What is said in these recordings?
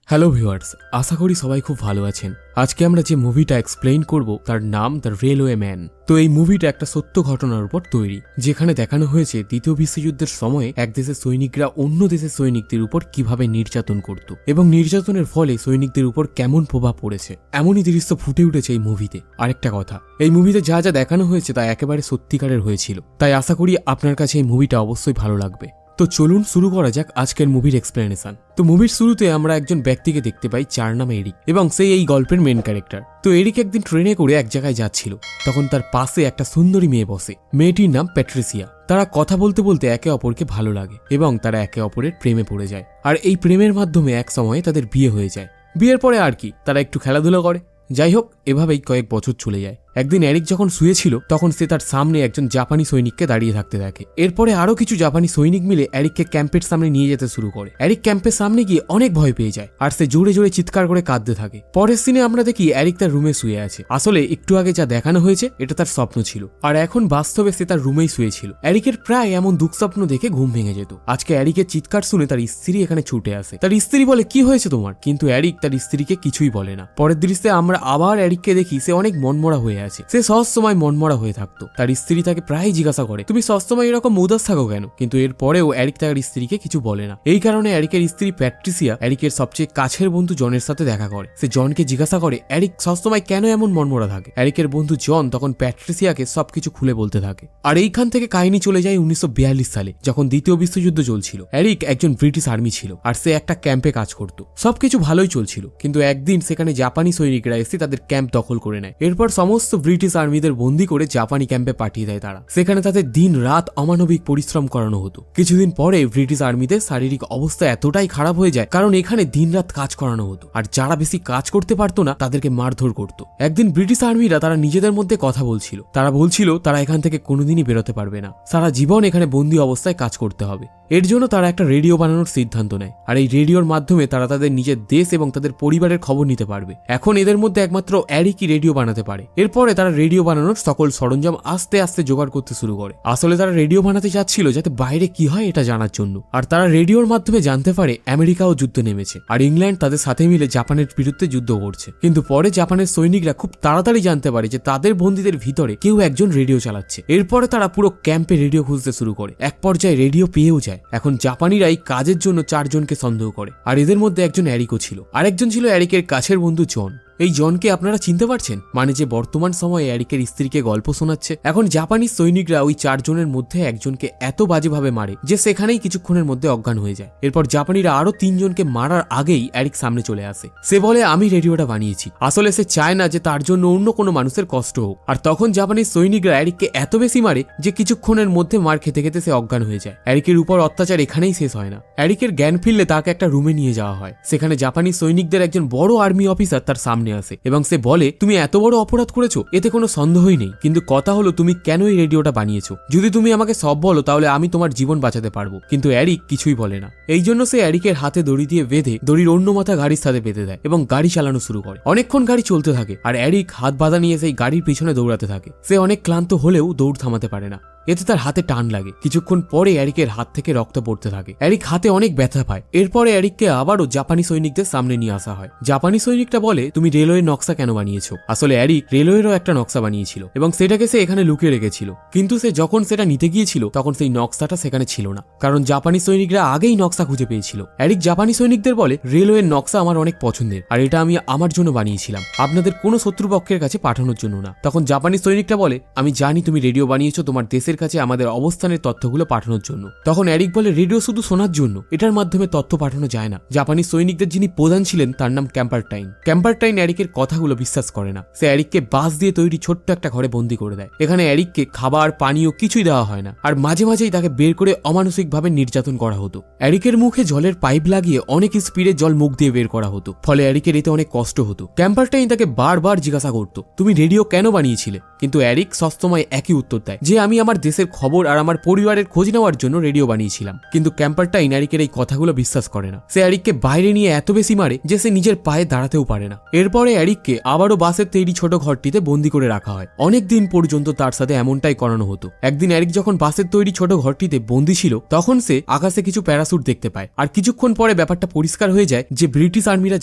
Hello viewers, আশা করি সবাই খুব ভালো আছেন। আজকে আমরা যে মুভিটা এক্সপ্লেইন করব তার নাম দ্য রেলওয়ে ম্যান। তো এই মুভিটা একটা সত্য ঘটনার উপর তৈরি, যেখানে দেখানো হয়েছে দ্বিতীয় বিশ্বযুদ্ধের সময়ে এক দেশের সৈনিকরা অন্য দেশের সৈনিকদের উপর কিভাবে নির্যাতন করত এবং নির্যাতনের ফলে সৈনিকদের উপর কেমন প্রভাব পড়েছে। এমনই দৃশ্য ফুটে উঠেছে এই মুভিতে। আরেকটা কথা, এই মুভিতে যা যা দেখানো হয়েছে তা একেবারে সত্যিকারের হয়েছিল, তাই আশা করি আপনার কাছে এই মুভিটা অবশ্যই ভালো লাগবে। তো চলুন শুরু করা যাক আজকের মুভির এক্সপ্লেনেশন। তো মুভির শুরুতে আমরা একজন ব্যক্তিকে দেখতে পাই, যার নাম এরিক, এবং সেই এই গল্পের মেন ক্যারেক্টার। তো এরিক একদিন ট্রেনে করে এক জায়গায় যাচ্ছিল, তখন তার পাশে একটা সুন্দরী মেয়ে বসে। মেয়েটির নাম প্যাট্রিসিয়া। তারা কথা বলতে বলতে একে অপরকে ভালো লাগে এবং তারা একে অপরের প্রেমে পড়ে যায়। আর এই প্রেমের মাধ্যমে এক সময়ে তাদের বিয়ে হয়ে যায়। বিয়ের পরে আর কি, তারা একটু খেলাধুলা করে। যাই হোক, এভাবেই কয়েক বছর চলে যায়। একদিন এরিক যখন শুয়েছিল তখন সে তার সামনে একজন জাপানি সৈনিককে দাঁড়িয়ে থাকতে দেখে। এরপরে আরো কিছু জাপানি সৈনিক মিলে এরিককে ক্যাম্পের সামনে নিয়ে যেতে শুরু করে। এরিক ক্যাম্পের সামনে গিয়ে অনেক ভয় পেয়ে যায় আর সে জোরে জোরে চিৎকার করে কাঁদতে থাকে। পরের সিনে আমরা দেখি এরিক তার রুমে শুয়ে আছে। আসলে একটু আগে যা দেখানো হয়েছে এটা তার স্বপ্ন ছিল, আর এখন বাস্তবে সে তার রুমেই শুয়েছিল। এরিকের প্রায় এমন দুঃস্বপ্ন দেখে ঘুম ভেঙে যেত। আজকে এরিকের চিৎকার শুনে তার স্ত্রী এখানে ছুটে আসে। তার স্ত্রী বলে, কি হয়েছে তোমার? কিন্তু এরিক তার স্ত্রীকে কিছুই বলে না। পরের দৃশ্যে আমরা আবার এরিককে দেখি, সে অনেক মনমরা হয়ে আছে। সে সবসময় মনমরা হয়ে থাকতো। তার স্ত্রী তাকে প্রায় জিজ্ঞাসা করে, তুমি সবসময় এরকম উদাস থাকো কেন? কিন্তু এর পরেও এরিক তার স্ত্রীকে কিছু বলে না। এই কারণে এরিকের স্ত্রী প্যাট্রিসিয়া এরিকের সবচেয়ে কাছের বন্ধু জনের সাথে দেখা করে। সে জনকে জিজ্ঞাসা করে, এরিক সবসময় কেন এমন মনমরা থাকে? এরিকের বন্ধু জন তখন প্যাট্রিসিয়াকে সবকিছু খুলে বলতে থাকে। আর এইখান থেকে কাহিনী চলে যায় 1942 সালে, যখন দ্বিতীয় বিশ্বযুদ্ধ চলছিল। এরিক একজন ব্রিটিশ আর্মি ছিল আর সে একটা ক্যাম্পে কাজ করত। সবকিছু ভালোই চলছিল, কিন্তু একদিন সেখানে জাপানি সৈনিকরা এসে তাদের ক্যাম্প দখল করে নেয়। এরপর সমস্ত ব্রিটিশ আর্মিদের বন্দি করে জাপানি ক্যাম্পে পাঠিয়ে দেয় তারা। সেখানে তাদের দিন রাত অমানবিক পরিশ্রম করানো হতো। কিছুদিন পরে ব্রিটিশ আর্মিদের শারীরিক অবস্থা এতটাই খারাপ হয়ে যায়, কারণ এখানে দিন রাত কাজ করানো হতো, আর যারা বেশি কাজ করতে পারতো না তাদেরকে মারধর করতো। একদিন ব্রিটিশ আর্মিরা তারা নিজেদের মধ্যে কথা বলছিল। তারা বলছিল তারা এখান থেকে কোনোদিনই বেরোতে পারবে না, সারা জীবন এখানে বন্দি অবস্থায় কাজ করতে হবে। এর জন্য তারা একটা রেডিও বানানোর সিদ্ধান্ত নেয়, আর এই রেডিওর মাধ্যমে তারা তাদের নিজের দেশ এবং তাদের পরিবারের খবর নিতে পারবে। এখন এদের মধ্যে একমাত্র এরিকই রেডিও বানাতে পারে। এরপরে তারা রেডিও বানানোর সকল সরঞ্জাম আস্তে আস্তে জোগাড় করতে শুরু করে। আসলে তারা রেডিও বানাতে চাচ্ছিল যাতে বাইরে কি হয় এটা জানার জন্য। আর তারা রেডিওর মাধ্যমে জানতে পারে আমেরিকাও যুদ্ধে নেমেছে, আর ইংল্যান্ড তাদের সাথে মিলে জাপানের বিরুদ্ধে যুদ্ধ করছে। কিন্তু পরে জাপানের সৈনিকরা খুব তাড়াতাড়ি জানতে পারে যে তাদের বন্দীদের ভিতরে কেউ একজন রেডিও চালাচ্ছে। এরপরে তারা পুরো ক্যাম্পে রেডিও খুঁজতে শুরু করে। এক পর্যায়ে রেডিও পেয়েও যায়। এখন জাপানিরা এই কাজের জন্য 4 জনকে সন্দেহ করে, আর এদের মধ্যে একজন এরিকও ছিল। আরেকজন ছিল এরিকের কাছের বন্ধু জন। এই জনকে আপনারা চিনতে পারছেন, মানে যে বর্তমান সময়ে এরিকের স্ত্রীকে গল্প শোনাচ্ছে। এখন জাপানি সৈনিকরা ওই 4 জনের মধ্যে একজনকে এত বাজেভাবে মারে যে সেখানেই কিছুক্ষণের মধ্যে অজ্ঞান হয়ে যায়। এরপর জাপানিরা আরো 3 জনকে মারার আগেই এরিক সামনে চলে আসে। সে বলে, আমি রেডিওটা বানিয়েছি। আসলে সে চায় না যে তার জন্য অন্য কোনো মানুষের কষ্ট হোক। আর তখন জাপানি সৈনিকরা এরিককে এত বেশি মারে যে কিছুক্ষণের মধ্যে মার খেতে খেতে সে অজ্ঞান হয়ে যায়। এরিকের উপর অত্যাচার এখানেই শেষ হয় না। এরিকের জ্ঞান ফিরলে তাকে একটা রুমে নিয়ে যাওয়া হয়। সেখানে জাপানি সৈনিকদের একজন বড় আর্মি অফিসার তার সামনে আসে এবং সে বলে, তুমি এত বড় অপরাধ করেছো, এতে কোনো সন্দেহই নেই, কিন্তু কথা হলো তুমি কেন এই রেডিওটা বানিয়েছো? যদি তুমি আমাকে সব বলো তাহলে আমি তোমার জীবন বাঁচাতে পারবো। কিন্তু এরিক কিছুই বলে না। এই জন্য সে এরিকের হাতে দড়ি দিয়ে বেঁধে দড়ির অন্য মাথা গাড়ির সাথে বেঁধে দেয় এবং গাড়ি চালানো শুরু করে। অনেকক্ষণ গাড়ি চলতে থাকে আর এরিক হাত বাঁধা নিয়ে সেই গাড়ির পিছনে দৌড়াতে থাকে। সে অনেক ক্লান্ত হলেও দৌড় থামাতে পারে না। এতে তার হাতে টান লাগে। কিছুক্ষণ পরে এরিকের হাত থেকে রক্ত পড়তে থাকে। এরিক হাতে অনেক ব্যথা পায়। এরপরে এরিককে আবারও জাপানি সৈনিকদের সামনে নিয়ে আসা হয়। জাপানি সৈনিকটা বলে, তুমি রেলওয়ে নকশা কেন বানিয়েছো? আসলে এরিক রেলওয়েরও একটা নকশা বানিয়েছিল এবং সেটাকে সে এখানে লুকিয়ে রেখেছিল। কিন্তু সে যখন সেটা নিতে গিয়েছিল তখন সেই নকশাটা সেখানে ছিল না, কারণ জাপানি সৈনিকরা আগেই নকশা খুঁজে পেয়েছিল। এরিক জাপানি সৈনিকদের বলে, রেলওয়ের নকশা আমার অনেক পছন্দের, আর এটা আমি আমার জন্য বানিয়েছিলাম, আপনাদের কোনো শত্রুপক্ষের কাছে পাঠানোর জন্য না। তখন জাপানি সৈনিকটা বলে, আমি জানি তুমি রেডিও বানিয়েছো তোমার দেশের কাছে আমাদের অবস্থানের তথ্যগুলো পাঠানোর জন্য। তখন এরিক বলে, রেডিও শুধু শোনার জন্য, এটার মাধ্যমে তথ্য পাঠানো যায় না। জাপানি সৈনিকদের যিনি প্রধান ছিলেন তার নাম ক্যাম্পারটাইন। ক্যাম্পারটাইন এরিকের কথাগুলো বিশ্বাস করে না। সে এরিককে বাঁশ দিয়ে তৈরি ছোট্ট একটা ঘরে বন্দি করে দেয়। এখানে এরিককে খাবার পানীয় কিছুই দেওয়া হয় না, আর মাঝে মাঝেই তাকে বের করে অমানসিকভাবে নির্যাতন করা হতো। এরিকের মুখে জলের পাইপ লাগিয়ে অনেক স্পিডে জল মুখ দিয়ে বের করা হতো, ফলে এরিকের এতে অনেক কষ্ট হতো। ক্যাম্পারটাইন তাকে বারবার জিজ্ঞাসা করতো, তুমি রেডিও কেন বানিয়েছিলে? কিন্তু এরিক সবসময় একই উত্তর দেয়, যে আমি আমার দেশের খবর আর আমার পরিবারের খোঁজ নেওয়ার জন্য রেডিও বানিয়েছিলাম। কিন্তু ক্যাম্পারটাইন এরিকের এই কথাগুলো বিশ্বাস করে না। সে এরিককে বাইরে নিয়ে এত বেশি মারে যে সে নিজের পায়ে দাঁড়াতেও পারে না। এরপরে এরিককে আবারও বাসের তৈরি ছোট ঘরটিতে বন্দি করে রাখা হয়। অনেক দিন পর্যন্ত তার সাথে এমনটাই করানো হতো। একদিন এরিক যখন বাসের তৈরি ছোট ঘরটিতে বন্দি ছিল তখন সে আকাশে কিছু প্যারাসুট দেখতে পায়। আর কিছুক্ষণ পরে ব্যাপারটা পরিষ্কার হয়ে যায় যে ব্রিটিশ আর্মিরা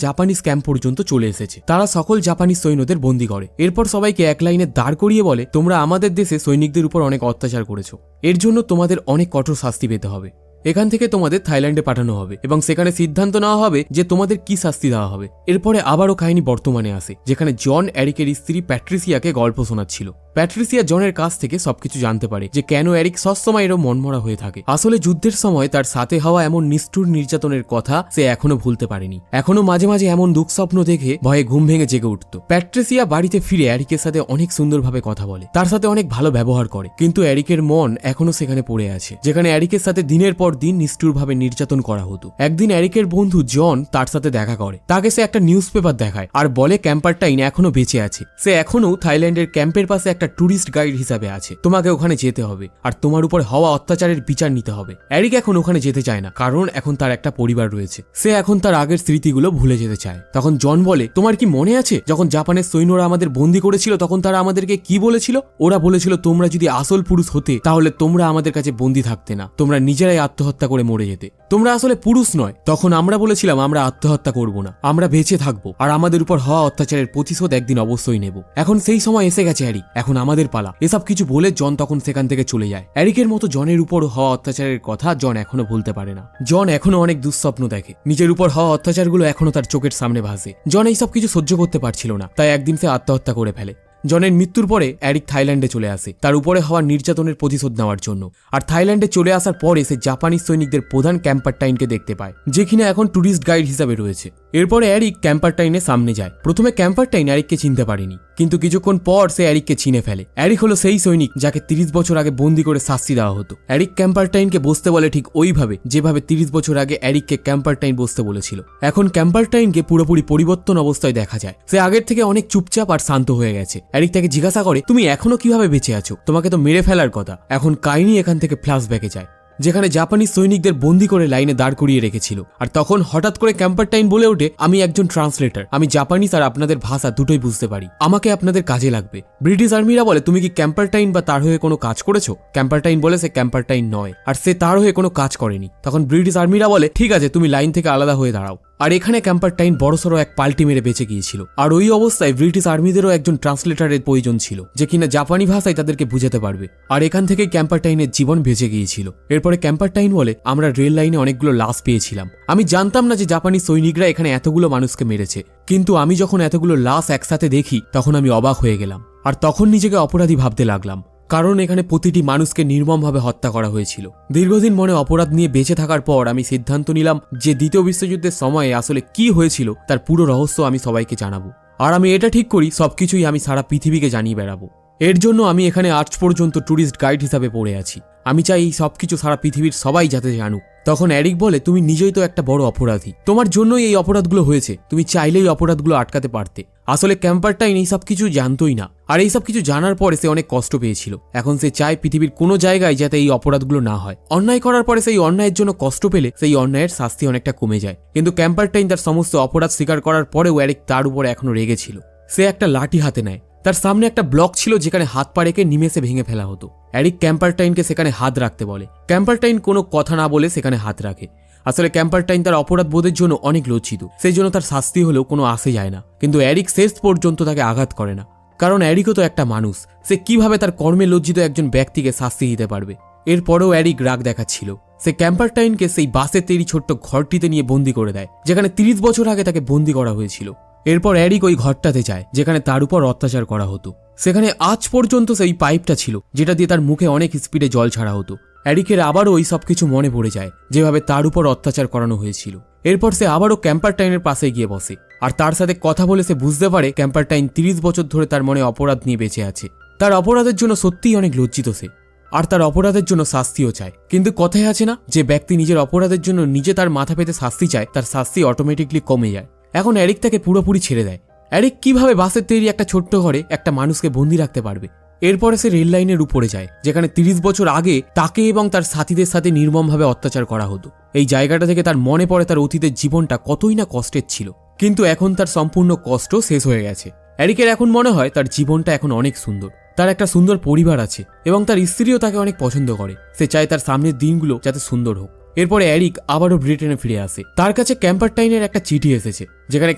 জাপানিজ ক্যাম্প পর্যন্ত চলে এসেছে। তারা সকল জাপানিজ সৈন্যদের বন্দী করে। এরপর সবাইকে এক লাইনে দাঁড় করিয়ে বলে, তোমরা আমাদের দেশে সৈনিকদের উপর অনেক অত্যাচার করেছো, এর জন্য তোমাদের অনেক কঠোর শাস্তি পেতে হবে। এখান থেকে তোমাদের থাইল্যান্ডে পাঠানো হবে এবং সেখানে সিদ্ধান্ত নেওয়া হবে যে তোমাদের কি শাস্তি দেওয়া হবে। এরপরে আবারও কাহিনী বর্তমানে আসে, যেখানে জন এরিকের স্ত্রী প্যাট্রিসিয়াকে গল্প শোনাচ্ছিল। প্যাট্রিসিয়া জনের কাছ থেকে সবকিছু জানতে পারে যে কেন এরিক সবসময় এরও মনমরা হয়ে থাকে। আসলে যুদ্ধের সময় তার সাথে হওয়া এমন নিষ্ঠুর নির্যাতনের কথা সে এখনো ভুলতে পারেনি। এখনো মাঝে মাঝে এমন দুঃস্বপ্ন দেখে ভয়ে ঘুম ভেঙে জেগে উঠত। প্যাট্রিসিয়া বাড়িতে ফিরে এরিকের সাথে অনেক সুন্দরভাবে কথা বলে, তার সাথে অনেক ভালো ব্যবহার করে। কিন্তু এরিকের মন এখনো সেখানে পড়ে আছে, যেখানে এরিকের সাথে দিনের পর দিন নিষ্ঠুরভাবে নির্যাতন করা হতো। একদিন এরিকের বন্ধু জন তার সাথে দেখা করে। তাকে সে একটা নিউজ পেপার দেখায় আর বলে ক্যাম্পারটাইন এখনো বেঁচে আছে। সে এখনো থাইল্যান্ডের ক্যাম্পের পাশে একটা টুরিস্ট গাইড হিসাবে আছে। তোমাকে ওখানে যেতে হবে আর তোমার উপর হওয়া অত্যাচারের বিচার নিতে হবে। এরিক এখন ওখানে যেতে চায় না, কারণ এখন তার একটা পরিবার রয়েছে। সে এখন তার আগের স্মৃতিগুলো ভুলে যেতে চায়। তখন জন বলে, তোমার কি মনে আছে যখন জাপানের সৈন্যরা আমাদের বন্দী করেছিল তখন তারা আমাদেরকে কি বলেছিল? ওরা বলেছিল তোমরা যদি আসল পুরুষ হতে তাহলে তোমরা আমাদের কাছে বন্দী থাকতে না, তোমরা নিজেরাই আত্মহত্যা করে মরে যেতে। তোমরা আসলে পুরুষ নয়। তখন আমরা বলেছিলাম আমরা আত্মহত্যা করব না, আমরা বেঁচে থাকবো আর আমাদের উপর হওয়া অত্যাচারের প্রতিশোধ একদিন অবশ্যই নেব। এখন সেই সময় এসে গেছে এরিক, এখন আমাদের পালা। এসব কিছু বলে জন তখন সেখান থেকে চলে যায়। এরিকের মতো জনের উপর হওয়া অত্যাচারের কথা জন এখনো ভুলতে পারে না। জন এখনো অনেক দুঃস্বপ্ন দেখে, নিজের উপর হওয়া অত্যাচারগুলো এখনো তার চোখের সামনে ভাসে। জন এইসব কিছু সহ্য করতে পারছিল না, তাই একদিন সে আত্মহত্যা করে ফেলে। জনের মৃত্যুর পরে এরিক থাইল্যান্ডে চলে আসে তার উপরে হওয়া নির্যাতনের প্রতিশোধ নেওয়ার জন্য। আর থাইল্যান্ডে চলে আসার পরে সে জাপানিজ সৈনিকদের প্রধান ক্যাম্পারটাইনকে দেখতে পায়, যে কিনা এখন টুরিস্ট গাইড হিসাবে রয়েছে। এরপরে এরিক ক্যাম্পারটাইনের সামনে যায়। প্রথমে ক্যাম্পারটাইন এরিককে চিনতে পারেনি, কিন্তু কিছুক্ষণ পর সে এরিককে চিনে ফেলে। এরিক হলো সেই সৈনিক যাকে 30 বছর আগে বন্দি করে শাস্তি দেওয়া হতো। এরিক ক্যাম্পারটাইনকে বসতে বলে ঠিক ওইভাবে যেভাবে 30 বছর আগে এরিককে ক্যাম্পারটাইন বসতে বলেছিল। এখন ক্যাম্পারটাইনকে পুরোপুরি পরিবর্তন অবস্থায় দেখা যায়। সে আগের থেকে অনেক চুপচাপ আর শান্ত হয়ে গেছে। এরিক তাকে জিজ্ঞাসা করে, তুমি এখনো কিভাবে বেঁচে আছো? তোমাকে তো মেরে ফেলার কথা। এখন কাহিনী এখান থেকে ফ্ল্যাশব্যাকে যায়, যেখানে জাপানিজ সৈনিকদের বন্দী করে লাইনে দাঁড় করিয়ে রেখেছিল। আর তখন হঠাৎ করে ক্যাম্পারটাইন বলে ওঠে, আমি একজন ট্রান্সলেটর, আমি জাপানিজ আর আপনাদের ভাষা দুটোই বুঝতে পারি, আমাকে আপনাদের কাজে লাগবে। ব্রিটিশ আর্মিরা বলে, তুমি কি ক্যাম্পারটাইন বা তার হয়ে কোনো কাজ করেছো? ক্যাম্পারটাইন বলে সে ক্যাম্পারটাইন নয় আর সে তার হয়ে কোনো কাজ করেনি। তখন ব্রিটিশ আর্মিরা বলে, ঠিক আছে, তুমি লাইন থেকে আলাদা হয়ে দাঁড়াও। আর এখানে ক্যাম্পারটাইন বড়সড় এক পাল্টি মেরে বেঁচে গিয়েছিল। আর ওই অবস্থায় ব্রিটিশ আর্মিদেরও একজন ট্রান্সলেটরের প্রয়োজন ছিল, যে কিনা জাপানি ভাষায় তাদেরকে বুঝাতে পারবে। আর এখান থেকেই ক্যাম্পারটাইনের জীবন বেঁচে গিয়েছিল। এরপরে ক্যাম্পারটাইন বলে, আমরা রেল লাইনে অনেকগুলো লাশ পেয়েছিলাম। আমি জানতাম না যে জাপানি সৈনিকরা এখানে এতগুলো মানুষকে মেরেছে, কিন্তু আমি যখন এতগুলো লাশ একসাথে দেখি তখন আমি অবাক হয়ে গেলাম। আর তখন নিজেকে অপরাধী ভাবতে লাগলাম, কারণ এখানে প্রতিটি মানুষকে নির্মমভাবে হত্যা করা হয়েছিল। দীর্ঘদিন মনে অপরাধ নিয়ে বেঁচে থাকার পর আমি সিদ্ধান্ত নিলাম যে দ্বিতীয় বিশ্বযুদ্ধের সময়ে আসলে কি হয়েছিল তার পুরো রহস্য আমি সবাইকে জানাবো। আর আমি এটা ঠিক করি সবকিছুই আমি সারা পৃথিবীকে জানিয়ে বেড়াবো। এর জন্য আমি এখানে আজ পর্যন্ত ট্যুরিস্ট গাইড হিসাবে পড়ে আছি। আমি চাই এই সবকিছু সারা পৃথিবীর সবাই যাতে জানুক। তখন এরিক বলে, তুমি নিজেই তো একটা বড় অপরাধী, তোমার জন্যই এই অপরাধগুলো হয়েছে, তুমি চাইলেই অপরাধগুলো আটকাতে পারতে। আসলে ক্যাম্পারটাইন এই সব কিছু জানতোই না, আর এই সব কিছু জানার পরে সে অনেক কষ্ট পেয়েছিল। এখন সে চায় পৃথিবীর কোনো জায়গায় যাতে এই অপরাধগুলো না হয়। অন্যায় করার পরে সেই অন্যায়ের জন্য কষ্ট পেলে সেই অন্যায়ের শাস্তি অনেকটা কমে যায়। কিন্তু ক্যাম্পারটাইন তার সমস্ত অপরাধ স্বীকার করার পরেও এরিক তার উপর এখনো রেগেছিল। সে একটা লাঠি হাতে নেয়। তার সামনে একটা ব্লক ছিল যেখানে হাত পা রেখে নিমেষে ভেঙে ফেলা হতো। এরিক ক্যাম্পারটাইনকে সেখানে হাত রাখতে বলে। ক্যাম্পারটাইন কোনো কথা না বলে সেখানে হাত রাখে। আসলে ক্যাম্পারটাইন তার অপরাধ বোধের জন্য অনেক লজ্জিত, সেই জন্য তার শাস্তি হলেও কোনো আসে যায় না। কিন্তু এরিক শেষ পর্যন্ত তাকে আঘাত করে না, কারণ এরিকও তো একটা মানুষ। সে কিভাবে তার কর্মে লজ্জিত একজন ব্যক্তিকে শাস্তি দিতে পারবে? এরপরেও এরিক রাগ দেখাচ্ছিল। সে ক্যাম্পারটাইনকে সেই বাসের তৈরি ছোট্ট ঘরটিতে নিয়ে বন্দি করে দেয়, যেখানে 30 বছর আগে তাকে বন্দি করা হয়েছিল। এরপর এরিক ওই ঘরটাতে যায় যেখানে তার উপর অত্যাচার করা হতো। সেখানে আজ পর্যন্ত সেই পাইপটা ছিল যেটা দিয়ে তার মুখে অনেক স্পিডে জল ছাড়া হতো। এরিকের আবারও ওই সব কিছু মনে পড়ে যায়, যেভাবে তার উপর অত্যাচার করানো হয়েছিল। এরপর সে আবারও ক্যাম্পারটাইনের পাশে গিয়ে বসে আর তার সাথে কথা বলে সে বুঝতে পারে ক্যাম্পারটাইন 30 বছর ধরে তার মনে অপরাধ নিয়ে বেঁচে আছে। তার অপরাধের জন্য সত্যিই অনেক লজ্জিত সে, আর তার অপরাধের জন্য শাস্তিও চায়। কিন্তু কথায় আছে না, যে ব্যক্তি নিজের অপরাধের জন্য নিজে তার মাথা পেতে শাস্তি চায় তার শাস্তি অটোমেটিকলি কমে যায়। এখন এরিক তাকে পুরোপুরি ছেড়ে দেয়। এরিক কিভাবে বাসের তৈরি একটা ছোট্ট ঘরে একটা মানুষকে বন্দি রাখতে পারবে? এরপরে সে রেল লাইনের উপরে যায়, যেখানে 30 বছর আগে তাকে এবং তার সাথীদের সাথে নির্মমভাবে অত্যাচার করা হতো। এই জায়গাটা থেকে তার মনে পড়ে তার অতীতের জীবনটা কতই না কষ্টের ছিল, কিন্তু এখন তার সম্পূর্ণ কষ্ট শেষ হয়ে গেছে। এরিকের এখন মনে হয় তার জীবনটা এখন অনেক সুন্দর, তার একটা সুন্দর পরিবার আছে এবং তার স্ত্রীও তাকে অনেক পছন্দ করে। সে চায় তার সামনের দিনগুলো যাতে সুন্দর হোক। এরপরে এরিক আবারও ব্রিটেনে ফিরে আসে। তার কাছে ক্যাম্পারটাইনের একটা চিঠি এসেছে, যেখানে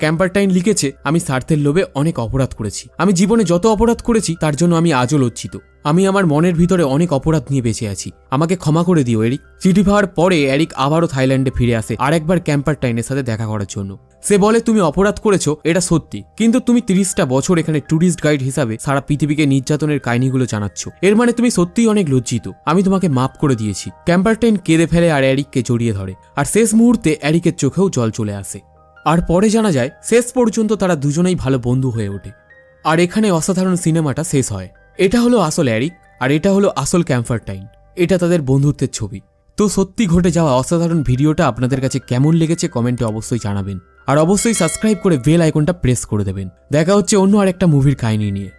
ক্যাম্পারটাইন লিখেছে, আমি স্বার্থের লোভে অনেক অপরাধ করেছি। আমি জীবনে যত অপরাধ করেছি তার জন্য আমি আজও লজ্জিত। আমি আমার মনের ভিতরে অনেক অপরাধ নিয়ে বেঁচে আছি, আমাকে ক্ষমা করে দিও এরিক। চিঠি পাওয়ার পরে এরিক আবারও থাইল্যান্ডে ফিরে আসে আরেকবার ক্যাম্পারটাইনের সাথে দেখা করার জন্য। সে বলে, তুমি অপরাধ করেছো এটা সত্যি, কিন্তু তুমি 30টা বছর এখানে ট্যুরিস্ট গাইড হিসাবে সারা পৃথিবীকে নির্যাতনের কাহিনীগুলো জানাচ্ছ, এর মানে তুমি সত্যিই অনেক লজ্জিত। আমি তোমাকে মাফ করে দিয়েছি। ক্যাম্পারটাইন কেঁদে ফেলে আর এরিককে জড়িয়ে ধরে, আর শেষ মুহূর্তে এরিকের চোখেও জল চলে আসে। আর পরে জানা যায় শেষ পর্যন্ত তারা দুজনেই ভালো বন্ধু হয়ে ওঠে। আর এখানে অসাধারণ সিনেমাটা শেষ হয়। এটা হলো আসল এরিক, আর এটা হলো আসল ক্যাম্পারটাইন। এটা তাদের বন্ধুত্বের ছবি। তো সত্যি ঘটে যাওয়া অসাধারণ ভিডিওটা আপনাদের কাছে কেমন লেগেছে কমেন্টে অবশ্যই জানাবেন, আর অবশ্যই সাবস্ক্রাইব করে বেল আইকনটা প্রেস করে দেবেন। দেখা হচ্ছে অন্য আরেকটা মুভির কাহিনী নিয়ে।